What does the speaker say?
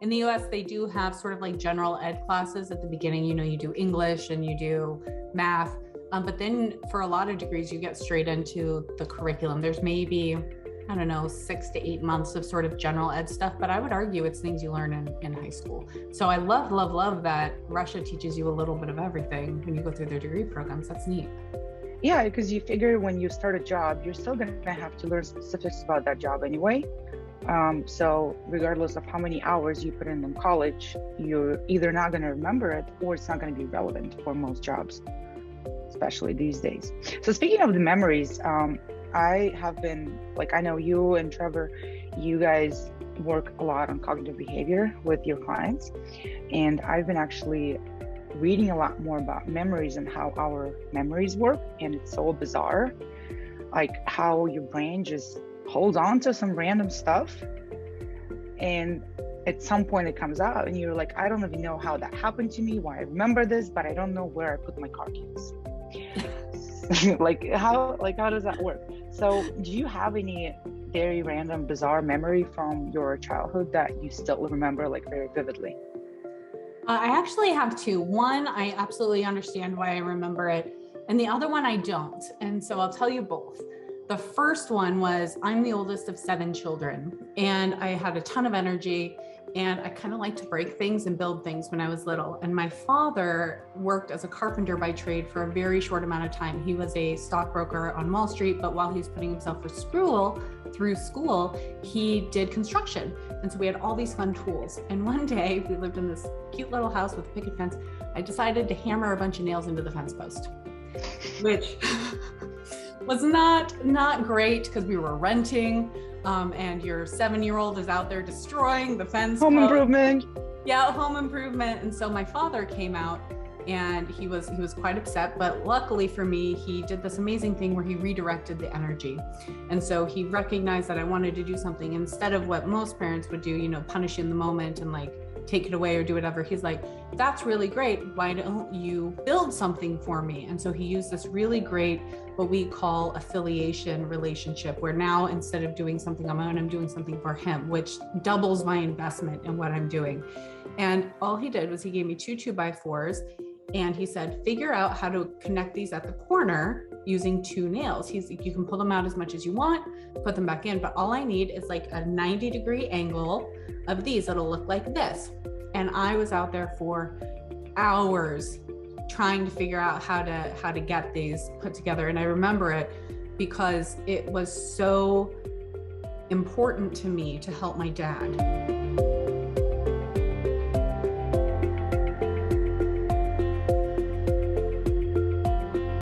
in the US, they do have sort of like general ed classes at the beginning. You know, you do English and you do math. But then for a lot of degrees, you get straight into the curriculum. There's maybe, I don't know, 6 to 8 months of sort of general ed stuff, but I would argue it's things you learn in high school. So I love that Russia teaches you a little bit of everything when you go through their degree programs. That's neat. Yeah, because you figure when you start a job, you're still going to have to learn specifics about that job anyway. So regardless of how many hours you put in college, you're either not going to remember it or it's not going to be relevant for most jobs, especially these days. So speaking of the memories, I have been, like, I know you and Trevor, you guys work a lot on cognitive behavior with your clients. And I've been actually reading a lot more about memories and how our memories work. And it's so bizarre, like how your brain just holds on to some random stuff. And at some point it comes out and you're like, I don't even know how that happened to me, why I remember this, but I don't know where I put my car keys. how does that work? So do you have any very random, bizarre memory from your childhood that you still remember like very vividly? I actually have two. One, I absolutely understand why I remember it, and the other one I don't. And so I'll tell you both. The first one was, I'm the oldest of 7 children, and I had a ton of energy, and I kind of like to break things and build things when I was little. And my father worked as a carpenter by trade for a very short amount of time. He was a stockbroker on Wall Street, but while he was putting himself through school, he did construction. And so we had all these fun tools. And one day, we lived in this cute little house with a picket fence. I decided to hammer a bunch of nails into the fence post, which was not great because we were renting. And your 7-year-old is out there destroying the fence. Home improvement. Yeah, home improvement. And so my father came out and he was quite upset, but luckily for me, he did this amazing thing where he redirected the energy. And so he recognized that I wanted to do something instead of what most parents would do, you know, punish in the moment and like take it away or do whatever. He's like, that's really great. Why don't you build something for me? And so he used this really great, what we call affiliation relationship, where now instead of doing something on my own, I'm doing something for him, which doubles my investment in what I'm doing. And all he did was he gave me 2 2x4s and he said, figure out how to connect these at the corner using 2 nails. You can pull them out as much as you want, put them back in, but all I need is like a 90-degree angle of these that'll look like this. And I was out there for hours trying to figure out how to get these put together. And I remember it because it was so important to me to help my dad.